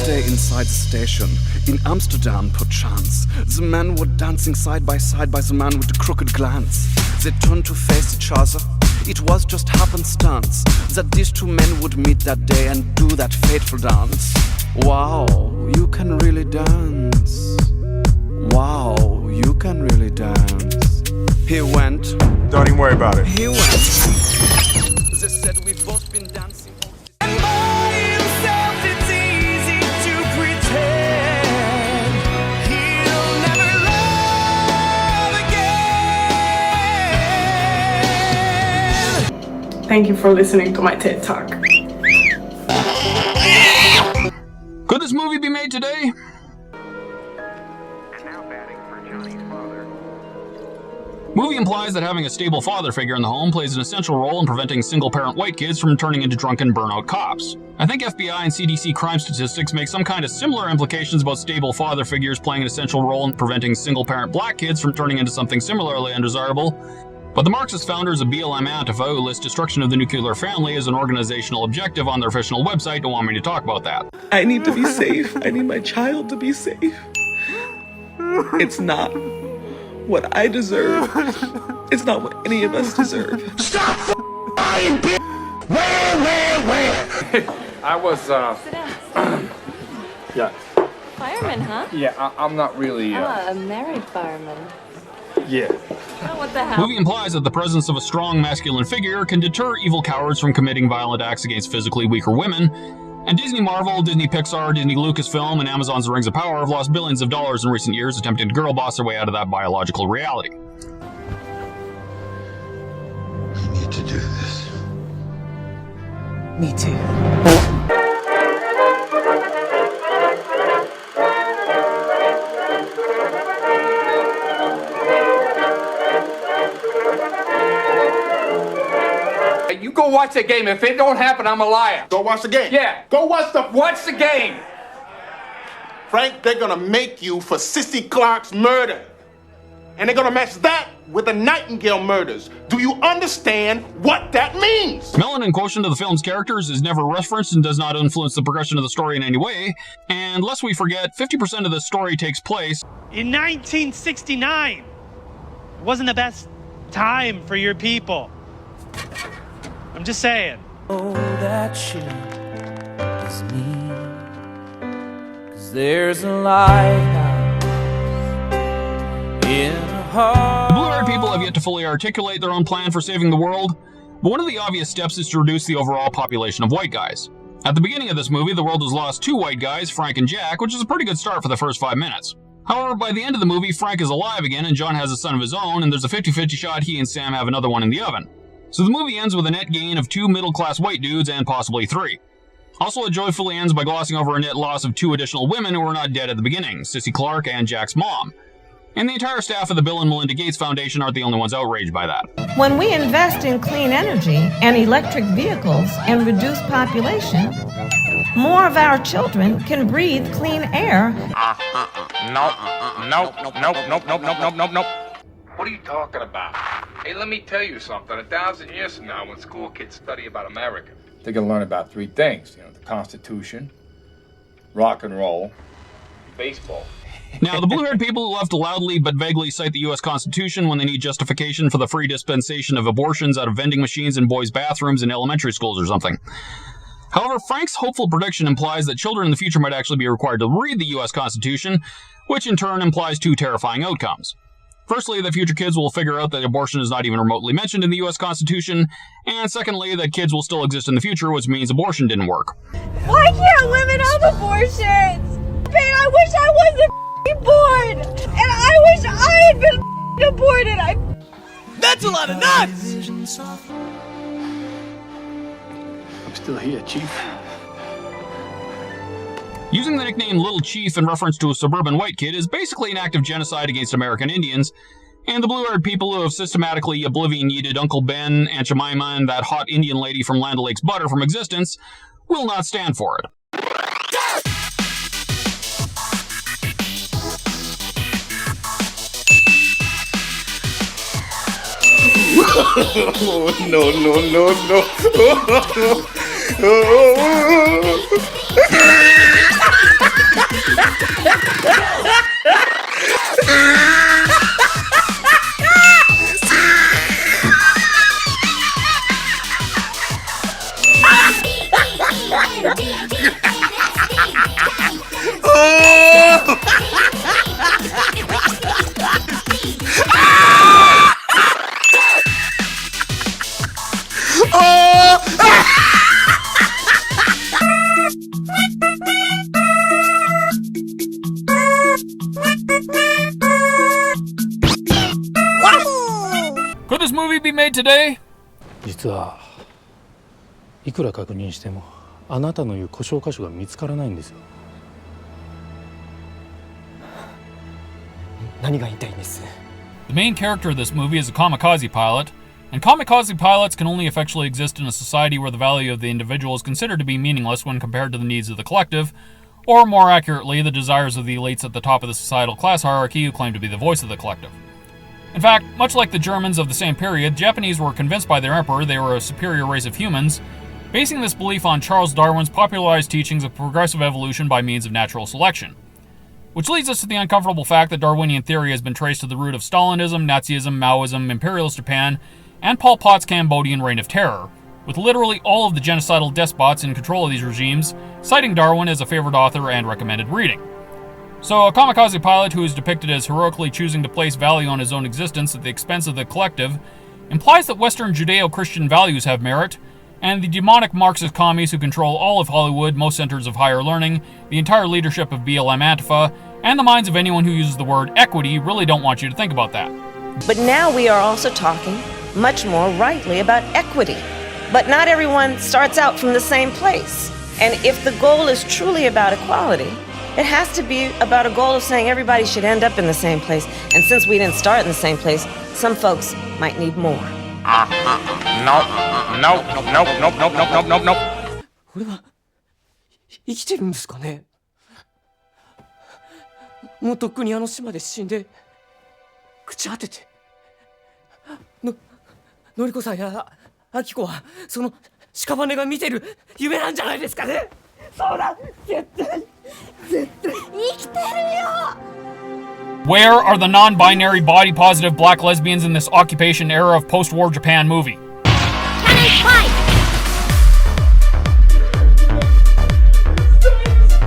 day inside the station, in Amsterdam perchance, the men were dancing side by the man with the crooked glance. They turned to face each other. It was just happenstance that these two men would meet that day and do that fateful dance. Wow, you can really dance. Wow, you can really dance. He went. Don't even worry about it. He went. They said we've both been dancing. And by himself it's easy to pretend he'll never love again. Thank you for listening to my TED Talk. Could this movie be made today? Movie implies that having a stable father figure in the home plays an essential role in preventing single-parent white kids from turning into drunken burnout cops. I think FBI and CDC crime statistics make some kind of similar implications about stable father figures playing an essential role in preventing single-parent black kids from turning into something similarly undesirable. But the Marxist founders of BLM Antifa, who list destruction of the nuclear family as an organizational objective on their official website, don't want me to talk about that. I need to be safe. I need my child to be safe. It's not what I deserve. It's not what any of us deserve. Stop lying, bitch! Where? I was, Sit down. yeah. Fireman, huh? Yeah, I'm not really, a married fireman. yeah. Oh, what the hell? The movie implies that the presence of a strong masculine figure can deter evil cowards from committing violent acts against physically weaker women. And Disney Marvel, Disney Pixar, Disney Lucasfilm, and Amazon's The Rings of Power have lost billions of dollars in recent years attempting to girl boss their way out of that biological reality. I need to do this. Me too. You go watch the game. If it don't happen, I'm a liar. Go watch the game. Yeah. Go watch the... Watch the game. Frank, they're gonna make you for Sissy Clark's murder. And they're gonna match that with the Nightingale murders. Do you understand what that means? Melanin quotient of the film's characters is never referenced and does not influence the progression of the story in any way. And lest we forget, 50% of the story takes place in 1969. It wasn't the best time for your people. I'm just saying. Oh, that shit is me. 'Cause there's a lighthouse in a heart. The blue-haired people have yet to fully articulate their own plan for saving the world, but one of the obvious steps is to reduce the overall population of white guys. At the beginning of this movie, the world has lost 2 white guys, Frank and Jack, which is a pretty good start for the first 5 minutes. However, by the end of the movie, Frank is alive again and John has a son of his own, and there's a 50-50 shot he and Sam have another one in the oven. So the movie ends with a net gain of 2 middle-class white dudes and possibly 3. Also, it joyfully ends by glossing over a net loss of 2 additional women who were not dead at the beginning, Sissy Clark and Jack's mom. And the entire staff of the Bill and Melinda Gates Foundation aren't the only ones outraged by that. When we invest in clean energy and electric vehicles and reduce population, more of our children can breathe clean air. Nope. What are you talking about? Hey, let me tell you something. 1,000 years from now, when school kids study about America, they're gonna learn about 3 things. You know, the Constitution, rock and roll, baseball. Now, the blue-haired people love to loudly but vaguely cite the U.S. Constitution when they need justification for the free dispensation of abortions out of vending machines in boys' bathrooms in elementary schools or something. However, Frank's hopeful prediction implies that children in the future might actually be required to read the U.S. Constitution, which in turn implies 2 terrifying outcomes. Firstly, that future kids will figure out that abortion is not even remotely mentioned in the U.S. Constitution, and secondly, that kids will still exist in the future, which means abortion didn't work. Why can't women have abortions? Man, I wish I wasn't born! And I wish I had been aborted! That's a lot of nuts! I'm still here, Chief. Using the nickname Little Chief in reference to a suburban white kid is basically an act of genocide against American Indians, and the blue-haired people who have systematically oblivion-yeeted Uncle Ben, Aunt Jemima, and that hot Indian lady from Land O'Lakes butter from existence will not stand for it. No. Could this movie be made today? 実はいくら確認してもあなたの言う故障箇所が見つからないんですよ。何が言いたいんです？ The main character of this movie is a kamikaze pilot, and kamikaze pilots can only effectually exist in a society where the value of the individual is considered to be meaningless when compared to the needs of the collective, or more accurately, the desires of the elites at the top of the societal class hierarchy who claim to be the voice of the collective. In fact, much like the Germans of the same period, Japanese were convinced by their emperor they were a superior race of humans, basing this belief on Charles Darwin's popularized teachings of progressive evolution by means of natural selection. Which leads us to the uncomfortable fact that Darwinian theory has been traced to the root of Stalinism, Nazism, Maoism, imperialist Japan, and Pol Pot's Cambodian reign of terror, with literally all of the genocidal despots in control of these regimes citing Darwin as a favorite author and recommended reading. So a kamikaze pilot who is depicted as heroically choosing to place value on his own existence at the expense of the collective implies that Western Judeo-Christian values have merit, and the demonic Marxist commies who control all of Hollywood, most centers of higher learning, the entire leadership of BLM Antifa, and the minds of anyone who uses the word equity really don't want you to think about that. But now we are also talking much more rightly about equity. But not everyone starts out from the same place. And if the goal is truly about equality, it has to be about a goal of saying everybody should end up in the same place. And since we didn't start in the same place, some folks might need more. Nope. Nope. 俺は生きてるんですかね？もうとっくにあの島で死んで朽ち果てて、のりこさんやあきこはその屍が見てる夢なんじゃないですかね？そうだ、絶対生きてるよ。 Where are the non-binary, body-positive black lesbians in this occupation era of post-war Japan movie?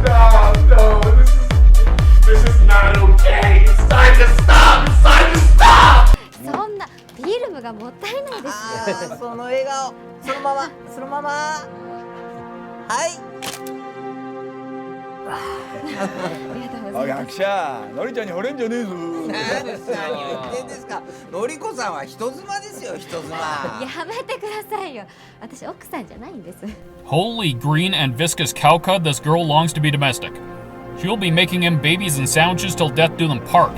Stop, no, this is not okay. It's time to stop. It's time to stop. そんなフィルムがもったいないですよ。その笑顔、そのまま。はい。学者、のりちゃんに惚れんじゃねえぞ。何言ってんですか。のりこさんは人妻ですよ、人妻。やめてくださいよ。私奥さんじゃないんです。 Holy green and viscous cow cud, this girl longs to be domestic. She'll be making him babies and sandwiches till death do them part.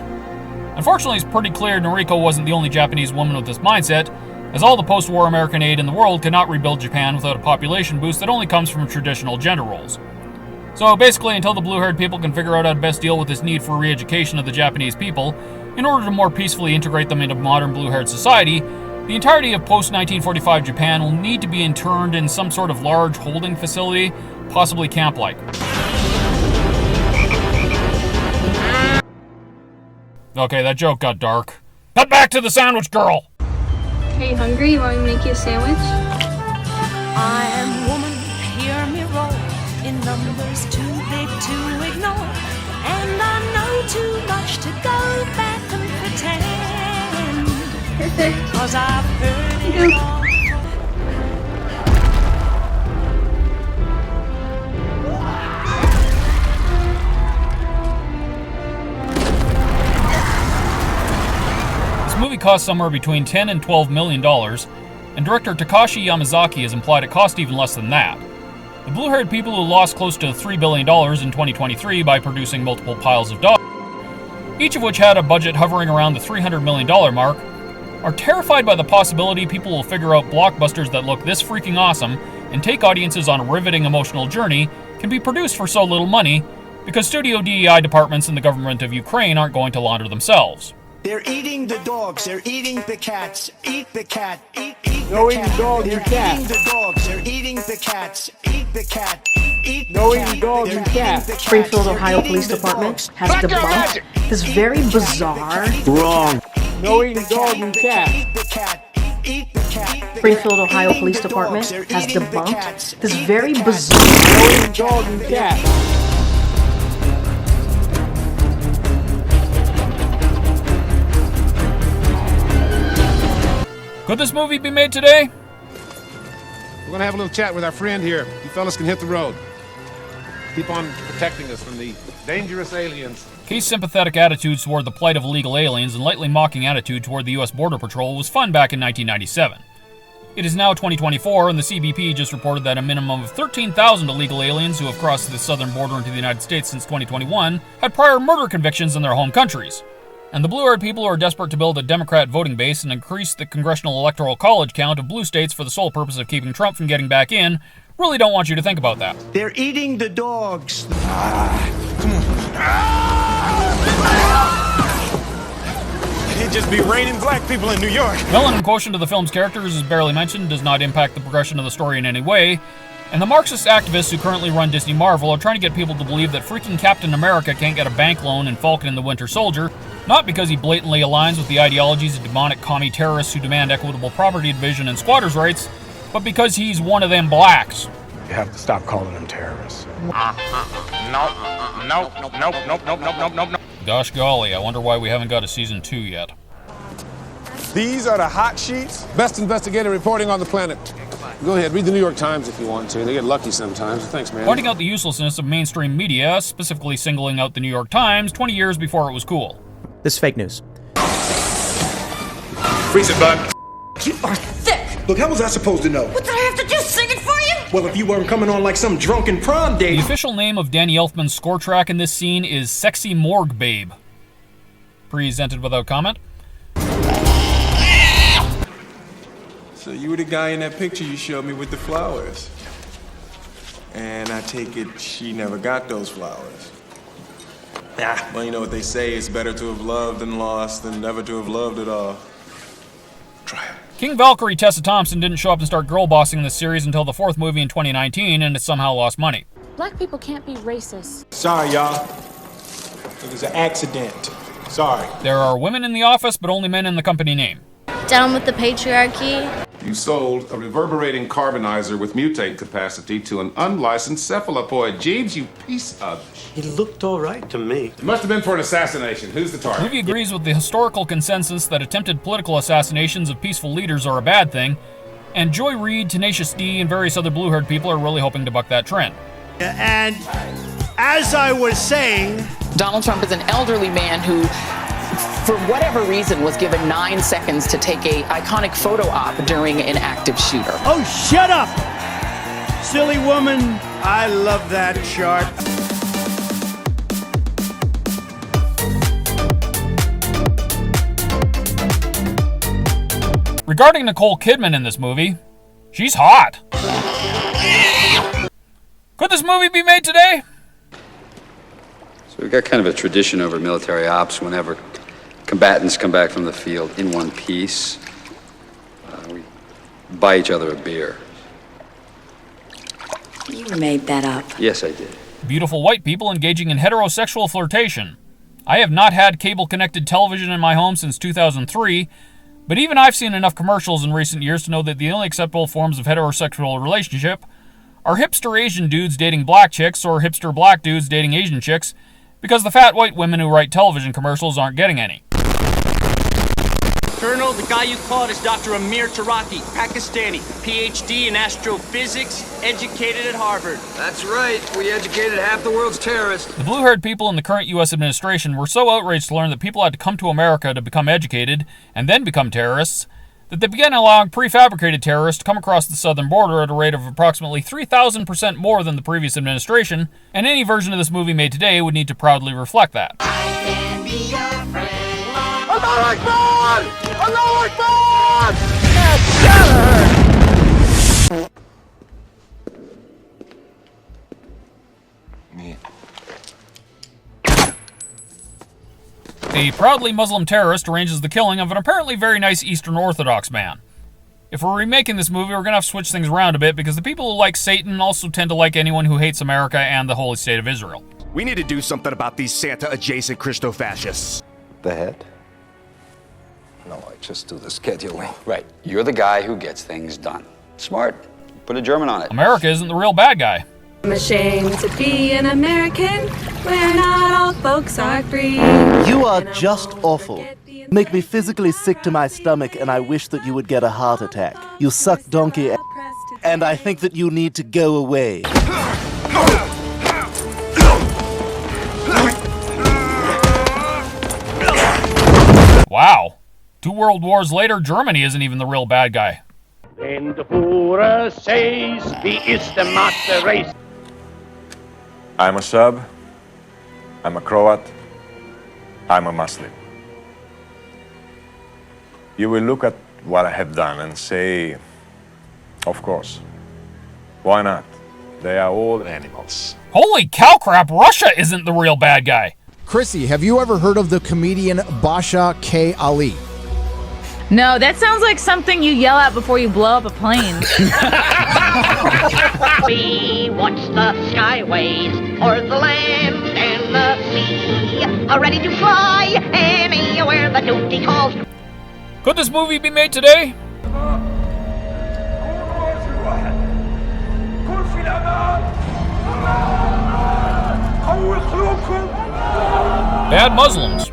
Unfortunately, it's pretty clear Noriko wasn't the only Japanese woman with this mindset, as all the post-war American aid in the world cannot rebuild Japan without a population boost that only comes from traditional gender roles. So basically, until the blue-haired people can figure out how to best deal with this need for re-education of the Japanese people, in order to more peacefully integrate them into modern blue-haired society, the entirety of post-1945 Japan will need to be interned in some sort of large holding facility, possibly camp-like. Okay, that joke got dark. Cut back to the sandwich girl! Are you hungry? You want me to make you a sandwich? I am woman, hear me roll, in numbers too big to ignore. And I know too much to go back and pretend. Perfect. 'Cause I've heard it all. This movie cost somewhere between $10 and $12 million, and director Takashi Yamazaki has implied it cost even less than that. The blue-haired people who lost close to $3 billion in 2023 by producing multiple piles of dog, each of which had a budget hovering around the $300 million mark, are terrified by the possibility people will figure out blockbusters that look this freaking awesome and take audiences on a riveting emotional journey can be produced for so little money because studio DEI departments in the government of Ukraine aren't going to launder themselves. They're eating the dogs. They're eating the cats. Eat the cat. Eat No the eating cat. dog, They're you cat. eating the dogs. They're eating the cats. Eat the cat. Eat Knowing dog and cat. Springfield, Ohio Police Department has debunked this very bizarre. Wrong. Knowing dog and cat. Springfield, Ohio Police Department has debunked this very bizarre. Knowing dog and cat. Could this movie be made today? We're gonna have a little chat with our friend here. You fellas can hit the road. Keep on protecting us from the dangerous aliens. Case's sympathetic attitudes toward the plight of illegal aliens and lightly mocking attitude toward the U.S. Border Patrol was fun back in 1997. It is now 2024, and the CBP just reported that a minimum of 13,000 illegal aliens who have crossed the southern border into the United States since 2021 had prior murder convictions in their home countries. And the blue-haired people who are desperate to build a Democrat voting base and increase the Congressional Electoral College count of blue states for the sole purpose of keeping Trump from getting back in really don't want you to think about that. They're eating the dogs. It'd just be raining black people in New York. Melanin quotient of the film's characters is barely mentioned, does not impact the progression of the story in any way, and the Marxist activists who currently run Disney Marvel are trying to get people to believe that freaking Captain America can't get a bank loan in Falcon and the Winter Soldier, not because he blatantly aligns with the ideologies of demonic commie terrorists who demand equitable property division and squatters' rights, but because he's one of them blacks. You have to stop calling them terrorists. Nope. Gosh golly, I wonder why we haven't got a season 2 yet. These are the hot sheets. Best investigative reporting on the planet. Go ahead, read the New York Times if you want to. They get lucky sometimes. Thanks, man. Pointing out the uselessness of mainstream media, specifically singling out the New York Times 20 years before it was cool. This is fake news. Freeze it, bud. You are thick. Look, how was I supposed to know? What did I have to do? Sing it for you? Well, if you weren't coming on like some drunken prom date. The official name of Danny Elfman's score track in this scene is Sexy Morgue Babe. Presented without comment. So you were the guy in that picture you showed me with the flowers. And I take it she never got those flowers. Well, you know what they say, it's better to have loved than lost than never to have loved at all. Try it. King Valkyrie Tessa Thompson didn't show up and start girl bossing in this series until the 4th movie in 2019, and it somehow lost money. Black people can't be racist. Sorry, y'all. It was an accident. Sorry. There are women in the office, but only men in the company name. Down with the patriarchy. You sold a reverberating carbonizer with mutate capacity to an unlicensed cephalopoid. Jeeves, you piece of... He looked all right to me. It must have been for an assassination. Who's the The target? movie agrees with the historical consensus that attempted political assassinations of peaceful leaders are a bad thing, and Joy Reid, Tenacious D, and various other blue-haired people are really hoping to buck that trend. And as I was saying... Donald Trump is an elderly man who, for whatever reason, was given 9 seconds to take a iconic photo op during an active shooter. Oh, shut up! Silly woman, I love that chart. Regarding Nicole Kidman in this movie, she's hot. Could this movie be made today? So we've got kind of a tradition over military ops. Whenever combatants come back from the field in one piece, we buy each other a beer. You made that up. Yes, I did. Beautiful white people engaging in heterosexual flirtation. I have not had cable-connected television in my home since 2003, but even I've seen enough commercials in recent years to know that the only acceptable forms of heterosexual relationship are hipster Asian dudes dating black chicks or hipster black dudes dating Asian chicks, because the fat white women who write television commercials aren't getting any. Colonel, the guy you called is Dr. Amir Taraki, Pakistani, PhD in astrophysics, educated at Harvard. That's right. We educated half the world's terrorists. The blue-haired people in the current U.S. administration were so outraged to learn that people had to come to America to become educated and then become terrorists that they began allowing prefabricated terrorists to come across the southern border at a rate of approximately 3,000% more than the previous administration, and any version of this movie made today would need to proudly reflect that. I can be your friend. Allah Akbar! Allah Akbar! A proudly Muslim terrorist arranges the killing of an apparently very nice Eastern Orthodox man. If we're remaking this movie, we're going to have to switch things around a bit because the people who like Satan also tend to like anyone who hates America and the holy state of Israel. We need to do something about these Santa-adjacent Christo-fascists. The head? No, I just do the scheduling. Right. You're the guy who gets things done. Smart. Put a German on it. America isn't the real bad guy. I'm ashamed to be an American where not all folks are free. You are just awful. Make me physically sick to my stomach, and I wish that you would get a heart attack. You suck donkey, and I think that you need to go away. Wow. 2 world wars later, Germany isn't even the real bad guy. Wenn der Führer says, wie ist der Mathe race? I'm a Serb, I'm a Croat, I'm a Muslim. You will look at what I have done and say, of course, why not? They are all animals. Holy cow crap, Russia isn't the real bad guy. Chrissy, have you ever heard of the comedian Basha K. Ali? No, that sounds like something you yell at before you blow up a plane. We watch the skyways o'er the land and the sea, are ready to fly anywhere the duty calls. Could this movie be made today? Bad Muslims.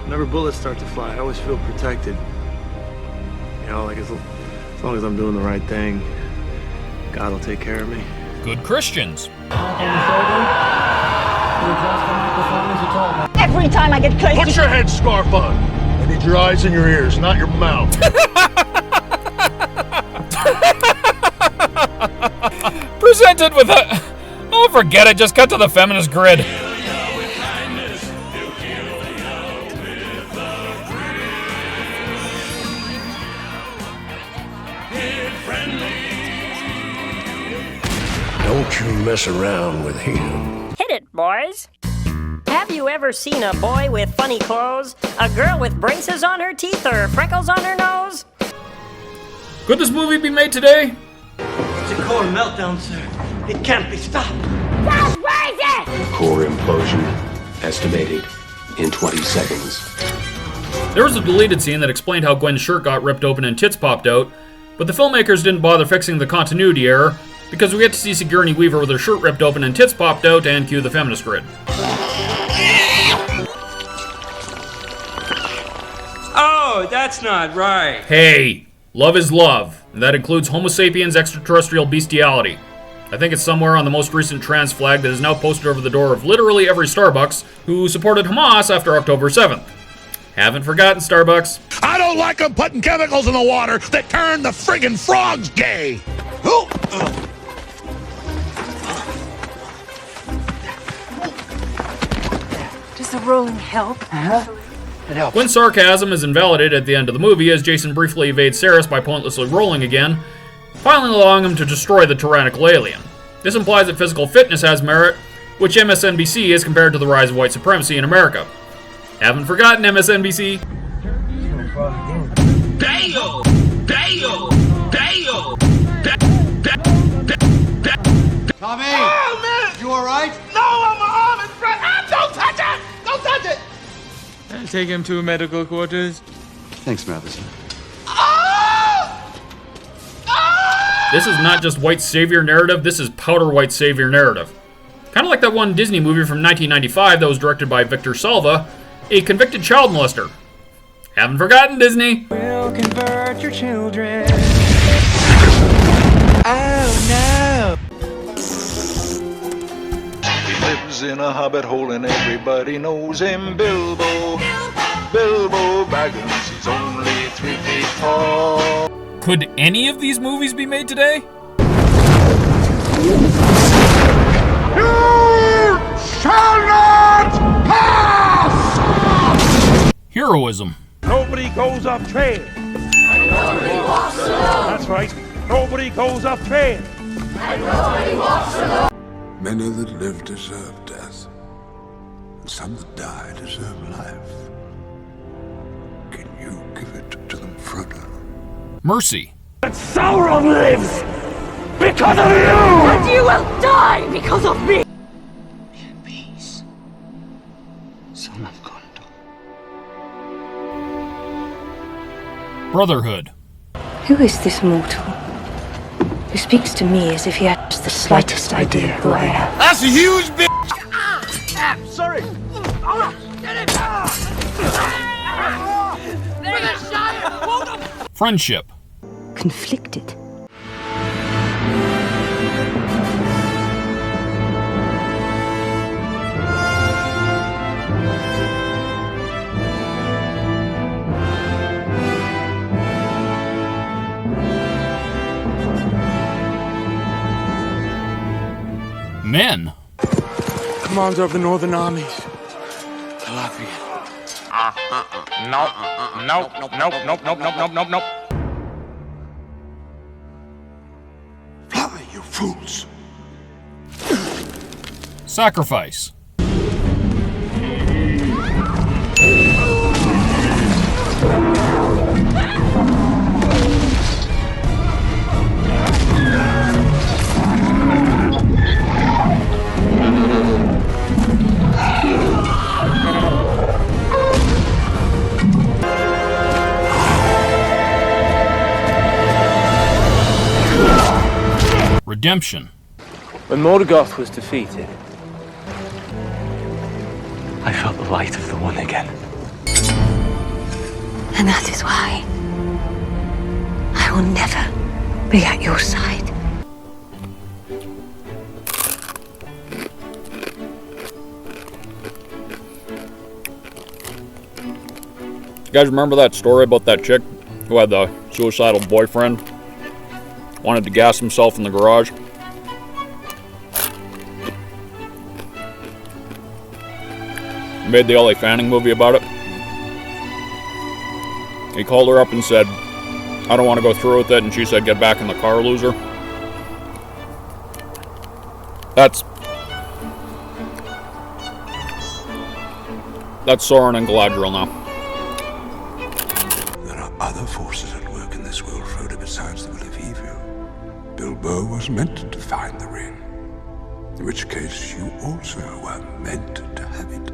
Whenever bullets start to fly, I always feel protected. You know, like as long as I'm doing the right thing, God will take care of me. Good Christians. Every time I get close Put your headscarf on. I need your eyes and your ears, not your mouth. Presented with a... Oh, forget it. Just cut to the feminist grid. Don't you mess around with him. Hit it, boys. Have you ever seen a boy with funny clothes? A girl with braces on her teeth or freckles on her nose? Could this movie be made today? It's a core meltdown, sir. It can't be stopped. That's crazy! Core implosion estimated in 20 seconds. There was a deleted scene that explained how Gwen's shirt got ripped open and tits popped out, but the filmmakers didn't bother fixing the continuity error because we get to see Sigourney Weaver with her shirt ripped open and tits popped out and cue the feminist grid. Oh, that's not right. Hey, love is love, and that includes Homo sapiens extraterrestrial bestiality. I think it's somewhere on the most recent trans flag that is now posted over the door of literally every Starbucks who supported Hamas after October 7th. Haven't forgotten, Starbucks. I don't like them putting chemicals in the water that turn the friggin' frogs gay. Does the rolling help? It helps. Gwen's sarcasm is invalidated at the end of the movie as Jason briefly evades Saris by pointlessly rolling again, finally allowing him to destroy the tyrannical alien. This implies that physical fitness has merit, which MSNBC is compared to the rise of white supremacy in America. Haven't forgotten, MSNBC. Dale! Dale! Dale! Tommy! Oh, man! You alright? No, I'm arm and front. Ah, don't touch it! Don't touch it! I'll take him to medical quarters. Thanks, Matheson. This is not just white savior narrative, this is powder white savior narrative. Kind of like that one Disney movie from 1995 that was directed by Victor Salva, a convicted child molester. Haven't forgotten, Disney. We'll convert your children. Oh, no! He lives in a hobbit hole and everybody knows him. Bilbo. Bilbo Baggins, he's only 3 feet tall. Could any of these movies be made today? You shall not pass! Heroism. Nobody goes off trail. Nobody walks alone. That's right. Nobody goes off trail. Nobody walks alone. Many that live deserve death, and some that die deserve life. Can you give it to them Fodder. Mercy. But Sauron lives because of you! And you will die because of me! Son of God. Brotherhood. Who is this mortal who speaks to me as if he has the slightest idea who I am? That's a huge bitch! Sorry! Friendship. Conflicted. Men. Commander of the Northern Armies. Latvia. Nope. Fly, you fools! Sacrifice. Redemption. When Morgoth was defeated, I felt the light of the One again. And that is why I will never be at your side. You guys remember that story about that chick who had the suicidal boyfriend? Wanted to gas himself in the garage? Made the L.A. Fanning movie about it. He called her up and said, I don't want to go through with it, and she said, get back in the car, loser. That's Sauron and Galadriel now. There are other forces at work in this world, Frodo, besides the will of evil. Bilbo was meant to find the ring, in which case you also were meant to have it.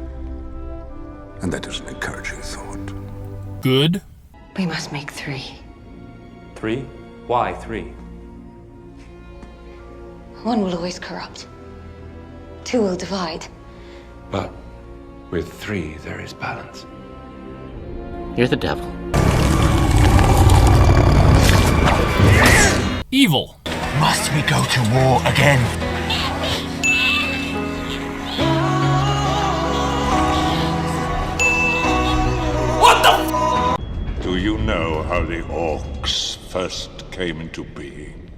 And that is an encouraging thought. Good. We must make 3. 3? Why 3? One will always corrupt. 2 will divide. But with 3 there is balance. You're the devil. Evil. Must we go to war again? What the f? Do you know how the orcs first came into being?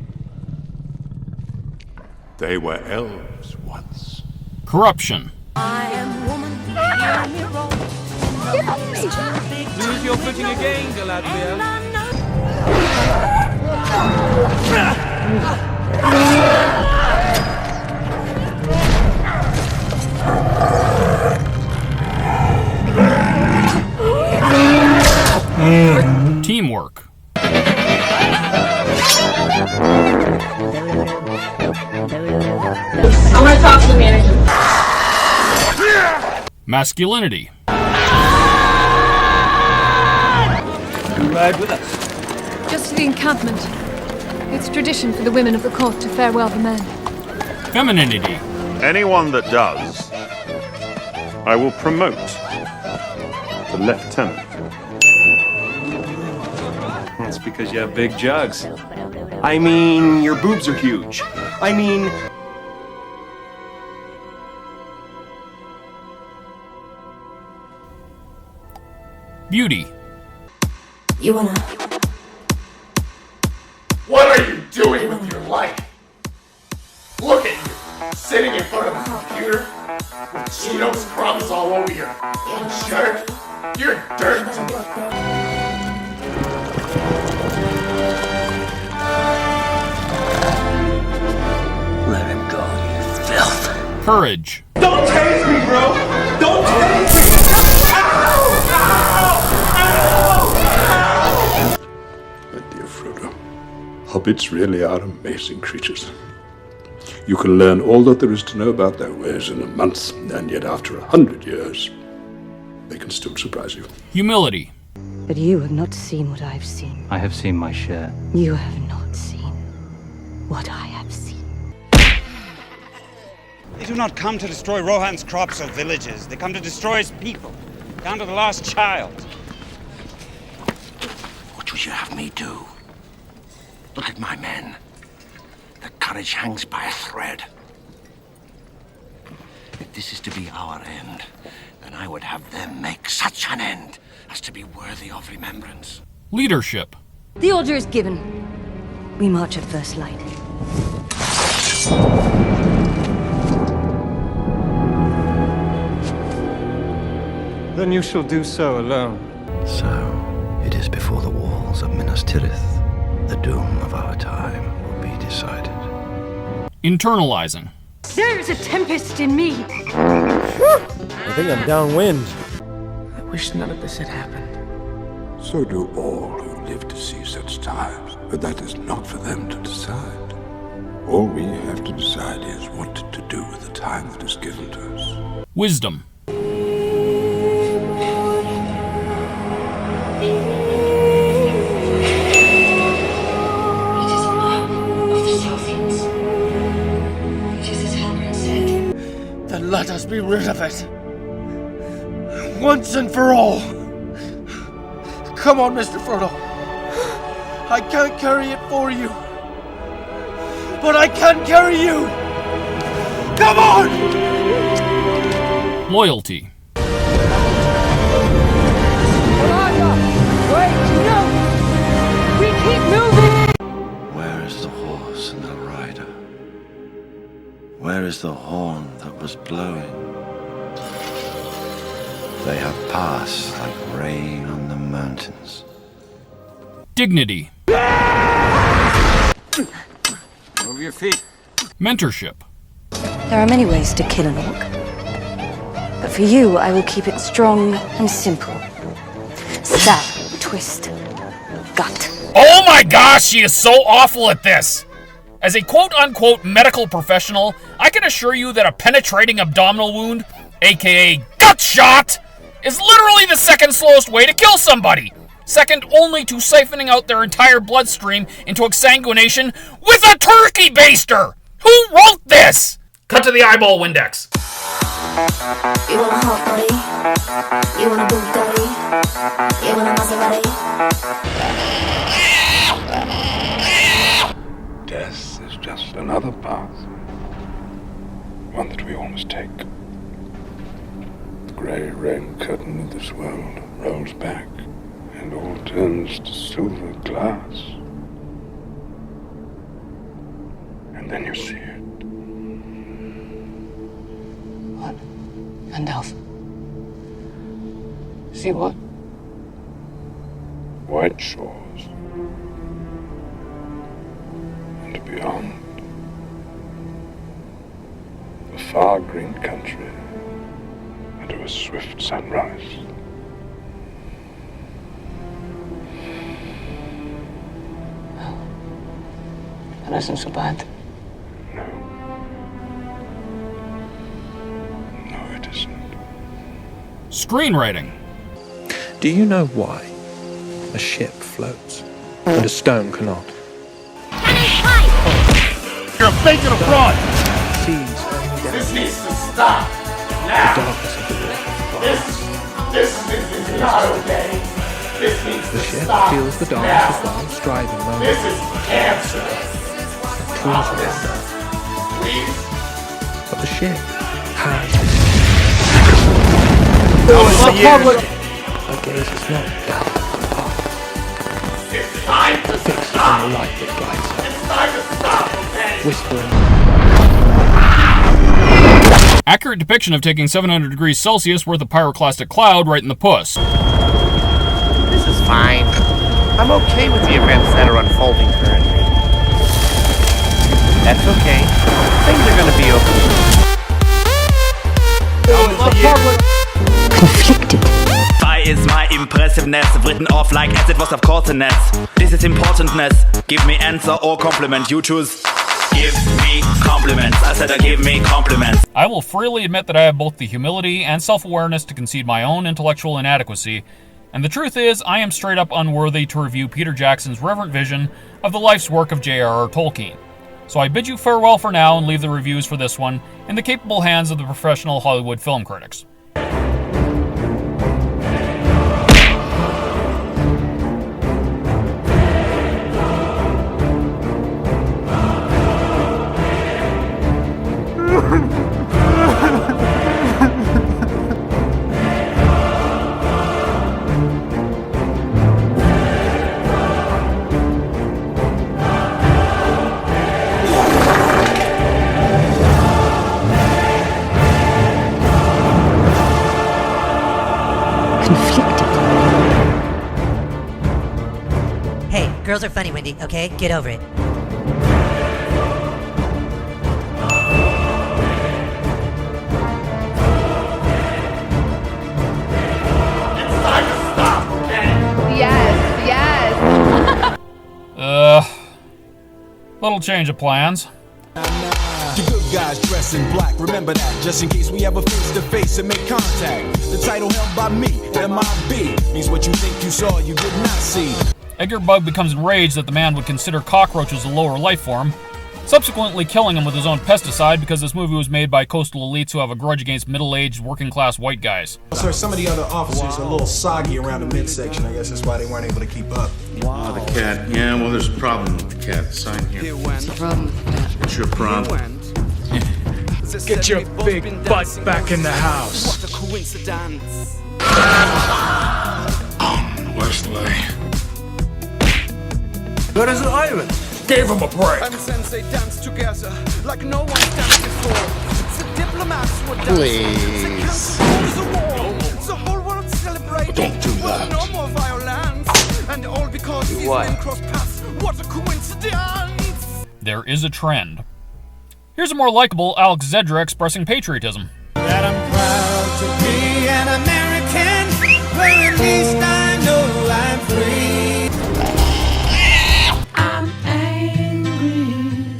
They were elves once. Corruption. I am woman. Lose your footing again, Galadriel. Teamwork. I want to talk to the manager. Masculinity. Ride with us. Just to the encampment. It's tradition for the women of the court to farewell the men. Femininity. Anyone that does, I will promote to lieutenant. That's because you have big jugs. I mean, your boobs are huge. I mean... Beauty. You wanna... What are you doing with your life? Look at you, sitting in front of a computer with Cheetos crumbs all over your shirt. You're dirty. Let him go, you filth. Courage. Don't tase me, bro! Don't tase me! Ow! Ow! Ow! Ow! Hobbits really are amazing creatures. You can learn all that there is to know about their ways in a month, and yet after 100 years, they can still surprise you. Humility. But you have not seen what I've seen. I have seen my share. You have not seen what I have seen. They do not come to destroy Rohan's crops or villages. They come to destroy his people, down to the last child. What would you have me do? Look at my men. Their courage hangs by a thread. If this is to be our end, then I would have them make such an end as to be worthy of remembrance. Leadership. The order is given. We march at first light. Then you shall do so alone. So, it is before the walls of Minas Tirith. The doom of our time will be decided. Internalizing. There is a tempest in me. I think I'm downwind. I wish none of this had happened. So do all who live to see such times, but that is not for them to decide. All we have to decide is what to do with the time that is given to us. Wisdom. Then let us be rid of it. Once and for all. Come on, Mr. Frodo. I can't carry it for you. But I can carry you. Come on! Loyalty. Wait, no! We keep moving! Where is the horse and the rider? Where is the horn that was blowing? They have passed like rain on the mountains. Dignity. Move your feet. Mentorship. There are many ways to kill an orc. But for you, I will keep it strong and simple. Stab, twist, gut. Oh my gosh, she is so awful at this! As a quote-unquote medical professional, I can assure you that a penetrating abdominal wound, aka gut shot, is literally the second slowest way to kill somebody. Second only to siphoning out their entire bloodstream into exsanguination with a turkey baster! Who wrote this? Cut to the eyeball Windex. You want a hot body? You want a Bugatti? You want a Maserati? Death is just another path. One that we all must take. The grey rain curtain of this world rolls back, and all turns to silver glass. And then you see it. What? Gandalf. See what? White shores. And beyond. A far green country. And a swift sunrise. That isn't so bad. Screenwriting. Do you know why a ship floats and a stone cannot? You're a fake and a fraud. This needs to stop now. This is not okay. This needs The to ship stop feels the darkness now. of while striving moment. This is cancer. Stop this. Please. But the ship has. The public. Our gaze is not down the path. It's time to Fixed stop. on the light that guides us. It's time to stop, okay? Whispering. Accurate depiction of taking 700 degrees Celsius worth of pyroclastic cloud right in the puss. This is fine. I'm okay with the events that are unfolding currently. That's okay. Things are gonna be okay. Conflicted. Why is my impressiveness written off like as it was of course a net? This is importantness. Give me answer or compliment. You choose. Give me compliments. I said give me compliments. I will freely admit that I have both the humility and self-awareness to concede my own intellectual inadequacy, and the truth is, I am straight up unworthy to review Peter Jackson's reverent vision of the life's work of J.R.R. Tolkien. So I bid you farewell for now and leave the reviews for this one in the capable hands of the professional Hollywood film critics. Hey, girls are funny, Wendy, okay? Get over it. Little change of plans. The good guys dress in black, remember that, just in case we ever face to face and make contact. The title held by me, M.I.B., means what you think you saw, you did not see. Edgar Bug becomes enraged that the man would consider cockroaches a lower life form, subsequently killing him with his own pesticide because this movie was made by coastal elites who have a grudge against middle-aged, working-class white guys. Sir, some of the other officers are a little soggy around the midsection. I guess that's why they weren't able to keep up. Wow. The cat. Yeah, well, there's a problem with the cat. Sign here. What's the problem with the cat? What's your problem? Get your big butt back in the house. What a coincidence. Wesley. Where is the island? Gave him a break. And since they dance together like no one's danced before. The diplomats were dancing. Please. The whole world celebrating. Don't do that. No more violence. And all because these men cross paths. What a coincidence. There is a trend. Here's a more likable Alex Zedra expressing patriotism. That I'm proud to be an American, where at least I know I'm free. I'm angry.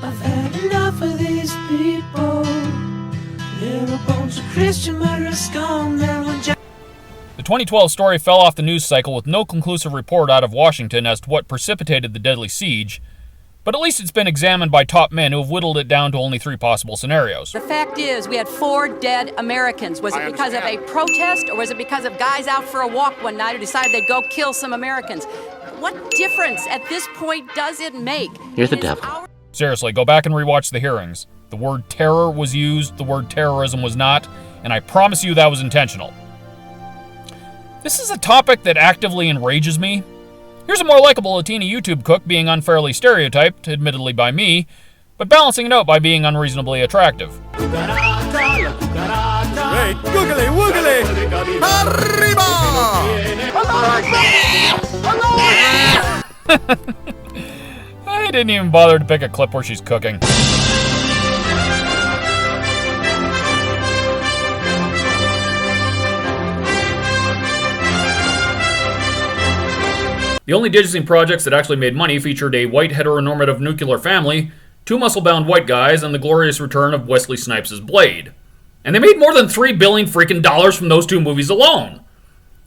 I've had enough of these people. They're a bunch of Christian murderers, scum-men with The 2012 story fell off the news cycle with no conclusive report out of Washington as to what precipitated the deadly siege, but at least it's been examined by top men who have whittled it down to only 3 possible scenarios. The fact is, we had 4 dead Americans. Was it because of a protest, or was it because of guys out for a walk one night who decided they'd go kill some Americans? What difference at this point does it make? You're the devil. Seriously, go back and rewatch the hearings. The word terror was used, the word terrorism was not, and I promise you that was intentional. This is a topic that actively enrages me. Here's a more likable Latina YouTube cook being unfairly stereotyped, admittedly by me, but balancing it out by being unreasonably attractive. Hey, googly woogly! Arriba! I didn't even bother to pick a clip where she's cooking. The only Disney projects that actually made money featured a white heteronormative nuclear family, 2 muscle-bound white guys, and the glorious return of Wesley Snipes' Blade. And they made more than $3 billion freaking dollars from those 2 movies alone.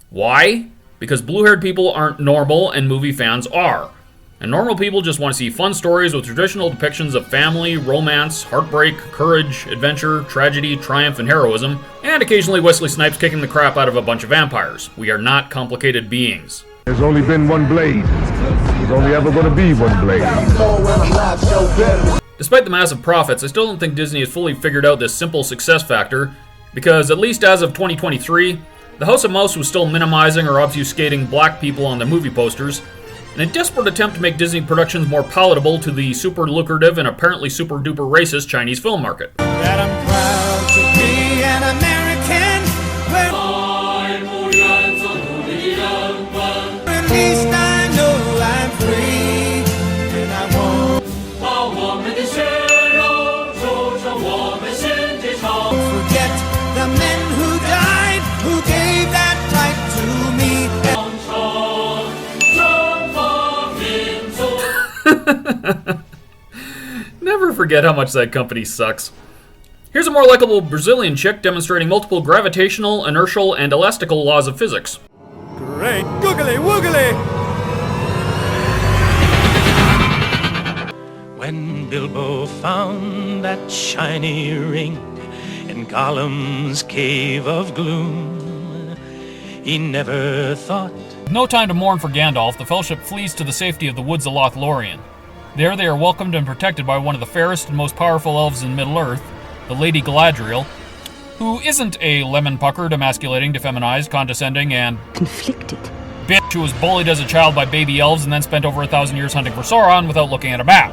Why? Because blue-haired people aren't normal and movie fans are. And normal people just want to see fun stories with traditional depictions of family, romance, heartbreak, courage, adventure, tragedy, triumph, and heroism, and occasionally Wesley Snipes kicking the crap out of a bunch of vampires. We are not complicated beings. There's only been one Blade. There's only ever going to be one Blade. Despite the massive profits, I still don't think Disney has fully figured out this simple success factor, because at least as of 2023, the House of Mouse was still minimizing or obfuscating black people on the movie posters, in a desperate attempt to make Disney productions more palatable to the super lucrative and apparently super duper racist Chinese film market. That I'm proud to be an American, where at least I know I'm free, and I won't forget the men who died, who gave never forget how much that company sucks. Here's a more likable Brazilian chick demonstrating multiple gravitational, inertial, and elastical laws of physics. Great googly woogly! When Bilbo found that shiny ring in Gollum's cave of gloom, he never thought... With no time to mourn for Gandalf, the Fellowship flees to the safety of the woods of Lothlorien. There they are welcomed and protected by one of the fairest and most powerful elves in Middle-earth, the Lady Galadriel, who isn't a lemon-puckered, emasculating, defeminized, condescending, and... conflicted bitch who was bullied as a child by baby elves and then spent over 1,000 years hunting for Sauron without looking at a map.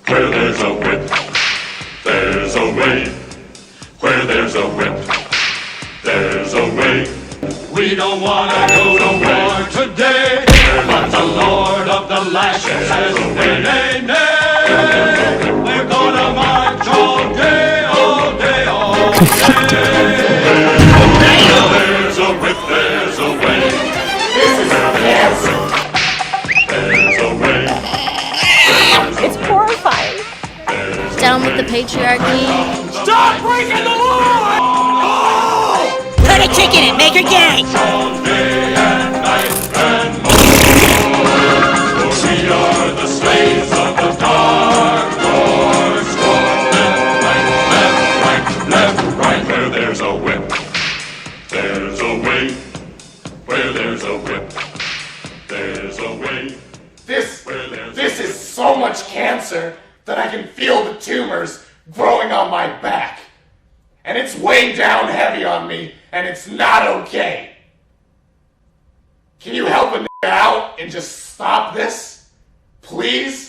Where there's a wit, there's a way. Where there's a wit, there's a way. We don't want to go to war today, but the Lord of the Lashes says nay, nay, nay. We're gonna march all day, all day, all day. There's a whip, there's a way. This is a dance. There's a way. It's horrifying. Down with the patriarchy. Stop breaking the law! Oh! Put a chick in it, make her gay! All day and night and more. For we are the slaves of the dark Lord. Left, right. Where there's a whip, there's a way. Where there's a whip, there's a way. This is so much cancer that I can feel the tumors growing on my back. And it's way down heavy on me, and it's not okay. Can you help a nigga out and just stop this? Please?